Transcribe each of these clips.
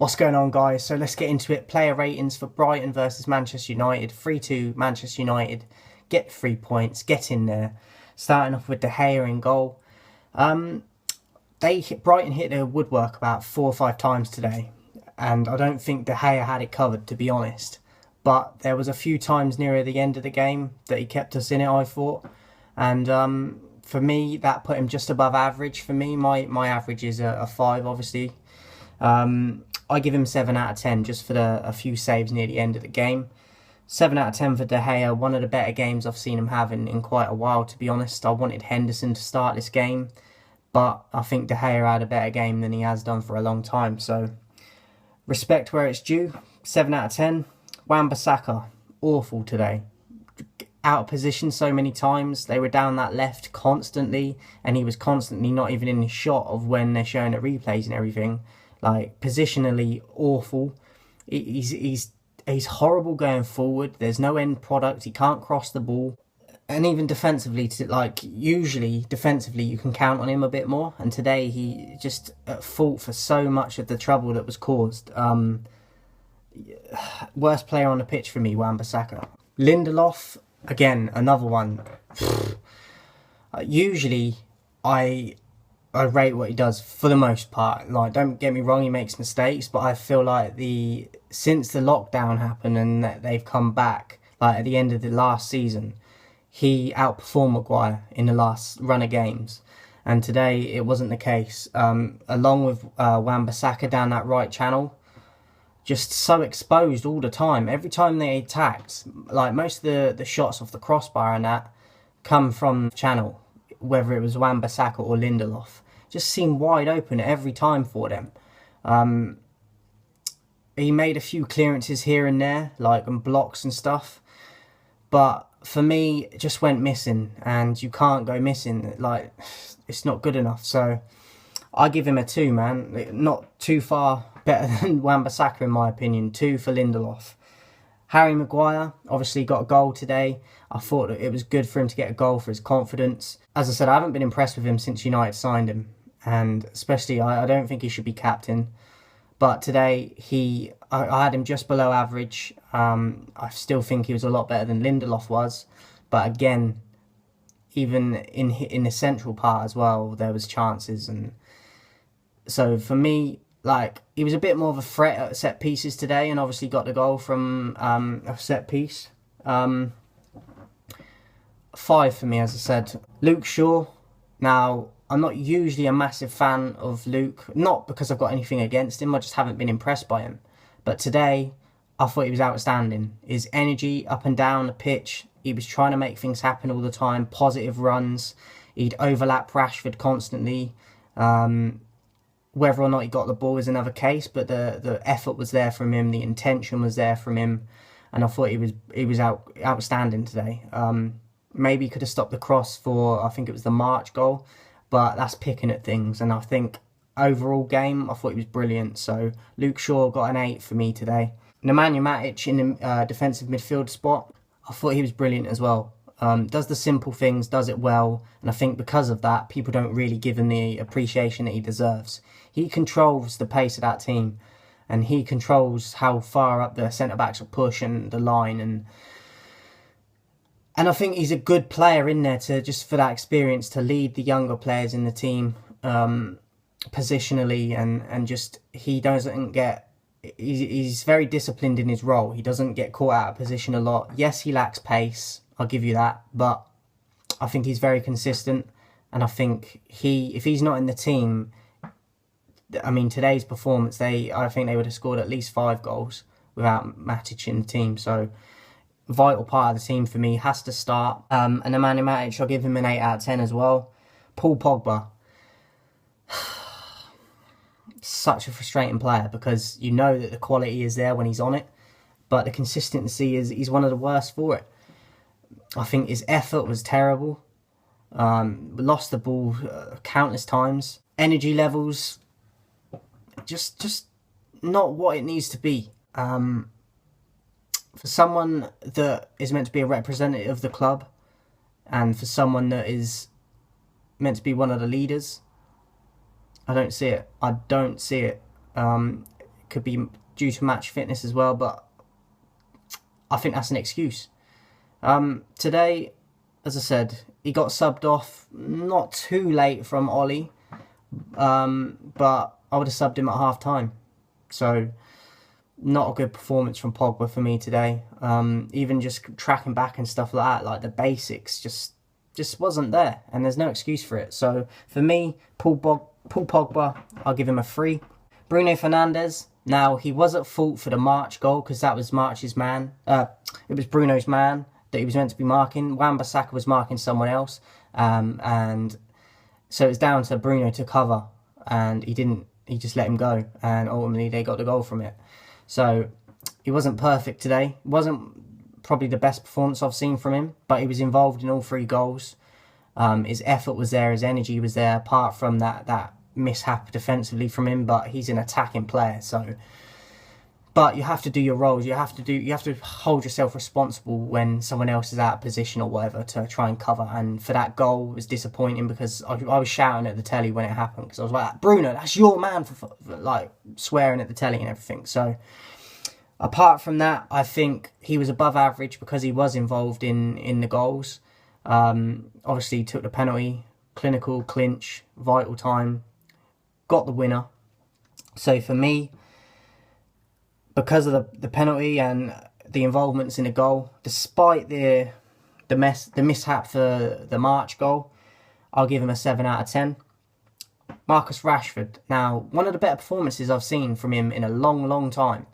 What's going on, guys? So let's get into it. Player ratings for Brighton versus Manchester United. 3-2 Manchester United. Get 3 points. Get in there. Starting off with De Gea in goal. Brighton hit their woodwork about 4 or 5 times today, and I don't think De Gea had it covered, to be honest. But there was a few times nearer the end of the game that he kept us in it, I thought. And for me, that put him just above average. For me, my average is a 5, obviously. I give him 7 out of 10 just for a few saves near the end of the game. 7 out of 10 for De Gea, one of the better games I've seen him have in quite a while, to be honest. I wanted Henderson to start this game, but I think De Gea had a better game than he has done for a long time. So, respect where it's due. 7 out of 10. Wamba, awful today. Out of position so many times. They were down that left constantly, and he was constantly not even in the shot of when they're showing the replays and everything. Like, positionally awful. He's horrible going forward. There's no end product. He can't cross the ball. And even defensively, usually defensively you can count on him a bit more. And today he just at fault for so much of the trouble that was caused. Worst player on the pitch for me, Wamba. Lindelof, again, another one. Usually I rate what he does for the most part. Like, don't get me wrong, he makes mistakes, but I feel like since the lockdown happened and that they've come back, like at the end of the last season, he outperformed Maguire in the last run of games. And today it wasn't the case. Along with Wamba down that right channel, just so exposed all the time. Every time they attacked, like most of the shots off the crossbar and that come from channel, whether it was Wamba or Lindelof, just seemed wide open every time for them. He made a few clearances here and there, like on blocks and stuff, but for me, it just went missing, and you can't go missing. Like, it's not good enough. So I give him a 2, man. Not too far better than Wamba in my opinion. 2 for Lindelof. Harry Maguire obviously got a goal today. I thought that it was good for him to get a goal for his confidence. As I said, I haven't been impressed with him since United signed him, and especially I don't think he should be captain. But today I had him just below average. I still think he was a lot better than Lindelof was, but again, even in the central part as well, there was chances, and so for me, like, he was a bit more of a threat at set pieces today, and obviously got the goal from a set piece. 5 for me, as I said. Luke Shaw. Now, I'm not usually a massive fan of Luke, not because I've got anything against him, I just haven't been impressed by him. But today, I thought he was outstanding. His energy up and down the pitch, he was trying to make things happen all the time, positive runs, he'd overlap Rashford constantly. Whether or not he got the ball is another case, but the effort was there from him, the intention was there from him, and I thought he was outstanding today. Maybe he could have stopped the cross for, I think it was the March goal, but that's picking at things. And I think overall game, I thought he was brilliant. So Luke Shaw got an 8 for me today. Nemanja Matic in the defensive midfield spot, I thought he was brilliant as well. Does the simple things, does it well, and I think because of that, people don't really give him the appreciation that he deserves. He controls the pace of that team, and he controls how far up the centre-backs will push and the line, and I think he's a good player in there to just for that experience to lead the younger players in the team positionally, and just he doesn't get. He's very disciplined in his role. He doesn't get caught out of position a lot. Yes, he lacks pace. I'll give you that, but I think he's very consistent, and I think if he's not in the team, I mean, today's performance, I think they would have scored at least 5 goals without Matic in the team. So, vital part of the team for me, has to start. And Nemanja Matic, I'll give him an 8 out of 10 as well. Paul Pogba, such a frustrating player, because you know that the quality is there when he's on it, but the consistency he's one of the worst for it. I think his effort was terrible. Lost the ball countless times. Energy levels, just not what it needs to be. For someone that is meant to be a representative of the club, and for someone that is meant to be one of the leaders, I don't see it. could be due to match fitness as well, but I think that's an excuse. Today, as I said, he got subbed off not too late from Ollie, but I would have subbed him at half time. So, not a good performance from Pogba for me today. Even just tracking back and stuff like that, like the basics, just wasn't there, and there's no excuse for it. So for me, Paul Pogba, I'll give him a 3. Bruno Fernandes, now he was at fault for the March goal because that was March's man. It was Bruno's man that he was meant to be marking. Wamba was marking someone else, and so it's down to Bruno to cover, and he didn't. He just let him go, and ultimately they got the goal from it. So he wasn't perfect today. Wasn't probably the best performance I've seen from him, but he was involved in all 3 goals. His effort was there, his energy was there, apart from that mishap defensively from him. But he's an attacking player, so. But you have to do your roles. You have to hold yourself responsible when someone else is out of position or whatever to try and cover. And for that goal, it was disappointing because I was shouting at the telly when it happened because I was like, Bruno, that's your man, for like swearing at the telly and everything. So apart from that, I think he was above average because he was involved in the goals. Obviously, he took the penalty, clinical, clinch, vital time, got the winner. So for me, because of the penalty and the involvements in the goal, despite the mishap for the March goal, I'll give him a 7 out of 10. Marcus Rashford, now one of the better performances I've seen from him in a long time.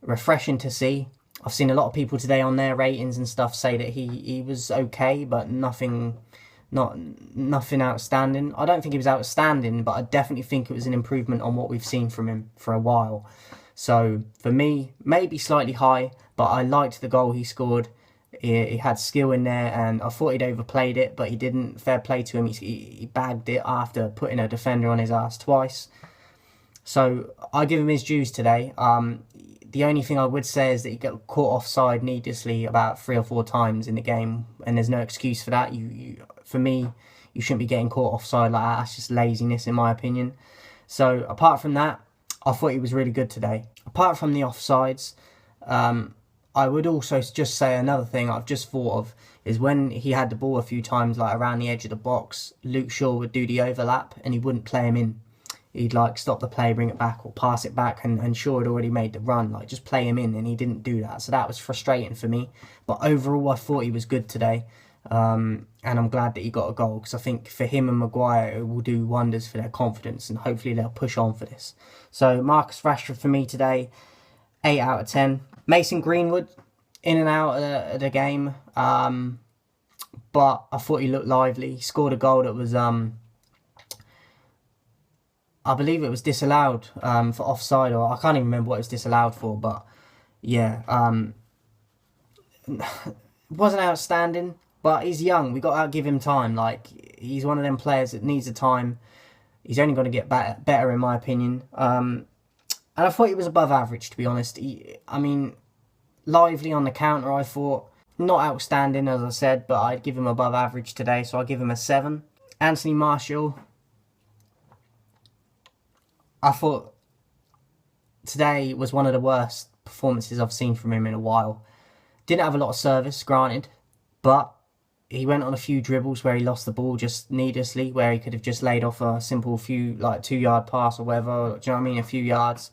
Refreshing to see. I've seen a lot of people today on their ratings and stuff say that he was okay, but nothing outstanding. I don't think he was outstanding, but I definitely think it was an improvement on what we've seen from him for a while. So, for me, maybe slightly high, but I liked the goal he scored. He had skill in there, and I thought he'd overplayed it, but he didn't. Fair play to him. He bagged it after putting a defender on his ass twice. So, I give him his dues today. The only thing I would say is that he got caught offside needlessly about 3 or 4 times in the game, and there's no excuse for that. For me, you shouldn't be getting caught offside like that. That's just laziness, in my opinion. So, apart from that, I thought he was really good today. Apart from the offsides, I would also just say another thing I've just thought of is when he had the ball a few times like around the edge of the box, Luke Shaw would do the overlap and he wouldn't play him in. He'd like stop the play, bring it back or pass it back, and Shaw had already made the run, like just play him in, and he didn't do that. So that was frustrating for me. But overall, I thought he was good today. And I'm glad that he got a goal because I think for him and Maguire it will do wonders for their confidence and hopefully they'll push on for this. So Marcus Rashford for me today, 8 out of 10. Mason Greenwood, in and out of the game, but I thought he looked lively. He scored a goal that was, I believe it was disallowed for offside, or I can't even remember what it was disallowed for, but yeah, wasn't outstanding. But he's young. We got to give him time. Like, he's one of them players that needs the time. He's only going to get better, in my opinion. And I thought he was above average, to be honest. Lively on the counter, I thought. Not outstanding, as I said, but I'd give him above average today, so I'll give him a 7. Anthony Martial. I thought today was one of the worst performances I've seen from him in a while. Didn't have a lot of service, granted, but he went on a few dribbles where he lost the ball just needlessly, where he could have just laid off a simple 2-yard pass or whatever, do you know what I mean, a few yards,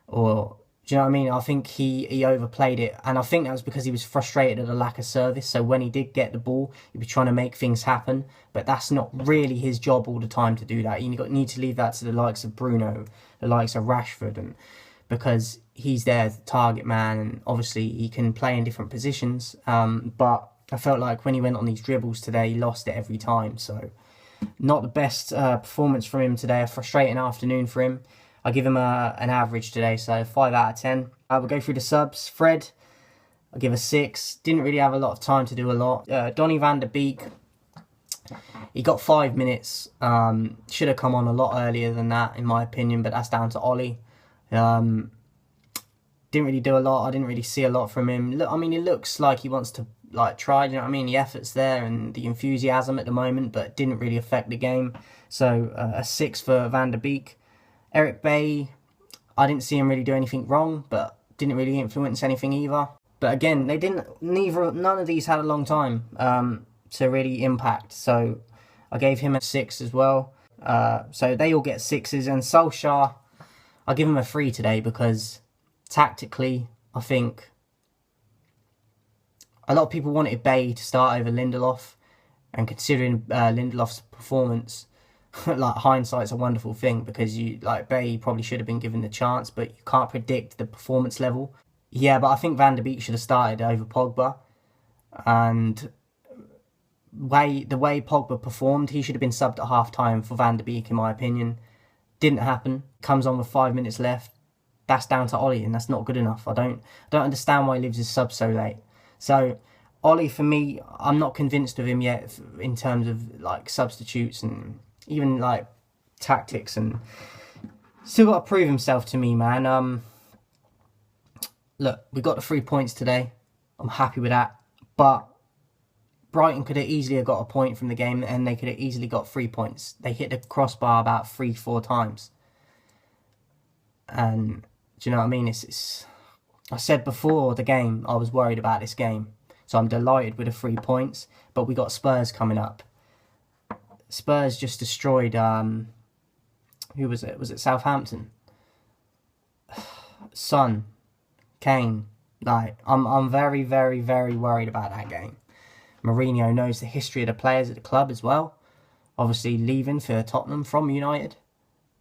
or, do you know what I mean, I think he overplayed it, and I think that was because he was frustrated at the lack of service, so when he did get the ball, he was trying to make things happen, but that's not really his job all the time to do that. You need to leave that to the likes of Bruno, the likes of Rashford, and because he's there as the target man, and obviously he can play in different positions, but I felt like when he went on these dribbles today, he lost it every time. So, not the best performance from him today. A frustrating afternoon for him. I'll give him an average today, so 5 out of 10. We'll go through the subs. Fred, I'll give a 6. Didn't really have a lot of time to do a lot. Donny van der Beek, he got 5 minutes. Should have come on a lot earlier than that, in my opinion, but that's down to Ollie. Didn't really do a lot. I didn't really see a lot from him. Look, I mean, it looks like he wants to try, you know what I mean? The effort's there and the enthusiasm at the moment, but it didn't really affect the game. So a 6 for Van der Beek. Eric Bay, I didn't see him really do anything wrong, but didn't really influence anything either. But again, none of these had a long time to really impact. So I gave him a 6 as well. So they all get 6s, and Solskjaer, I give him a 3 today because tactically, I think a lot of people wanted Bay to start over Lindelof, and considering Lindelof's performance, like hindsight's a wonderful thing because Bay probably should have been given the chance, but you can't predict the performance level. Yeah, but I think Van der Beek should have started over Pogba, and the way Pogba performed, he should have been subbed at half time for Van der Beek, in my opinion. Didn't happen. Comes on with 5 minutes left. That's down to Ollie, and that's not good enough. I don't understand why he leaves his sub so late. So Ollie, for me, I'm not convinced of him yet in terms of like substitutes and even like tactics, and still got to prove himself to me, man. Look, we got the 3 points today. I'm happy with that, but Brighton could have easily got a point from the game, and they could have easily got 3 points. They hit the crossbar about 3-4 times, and do you know what I mean? I said before the game I was worried about this game, so I'm delighted with the 3 points. But we got Spurs coming up. Spurs just destroyed. Who was it? Was it Southampton? Son, Kane. Like I'm very, very, very worried about that game. Mourinho knows the history of the players at the club as well. Obviously leaving for Tottenham from United.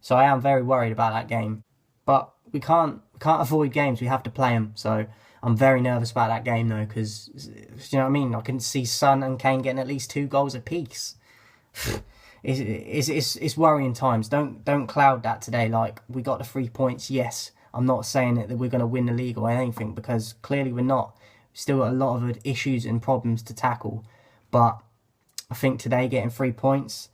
So I am very worried about that game. But we can't avoid games. We have to play them. So I'm very nervous about that game though, because you know what I mean. I can see Son and Kane getting at least 2 goals apiece. It's worrying times. Don't cloud that today. Like, we got the 3 points. Yes, I'm not saying that we're going to win the league or anything, because clearly we're not. Still got a lot of issues and problems to tackle. But I think today getting 3 points,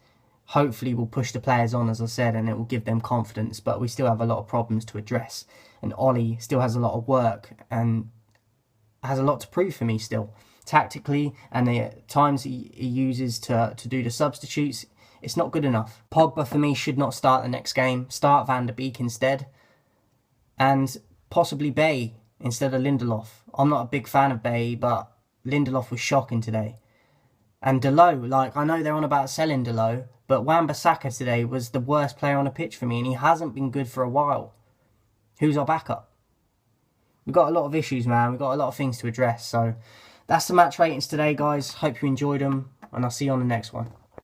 hopefully will push the players on, as I said, and it will give them confidence. But we still have a lot of problems to address. And Ollie still has a lot of work and has a lot to prove for me still. Tactically, and the times he uses to do the substitutes, it's not good enough. Pogba, for me, should not start the next game. Start Van der Beek instead. And possibly Bay instead of Lindelof. I'm not a big fan of Bay, but Lindelof was shocking today. And Delo, like, I know they're on about selling Delo, but Wamba today was the worst player on the pitch for me, and he hasn't been good for a while. Who's our backup? We've got a lot of issues, man. We've got a lot of things to address. So that's the match ratings today, guys. Hope you enjoyed them, and I'll see you on the next one.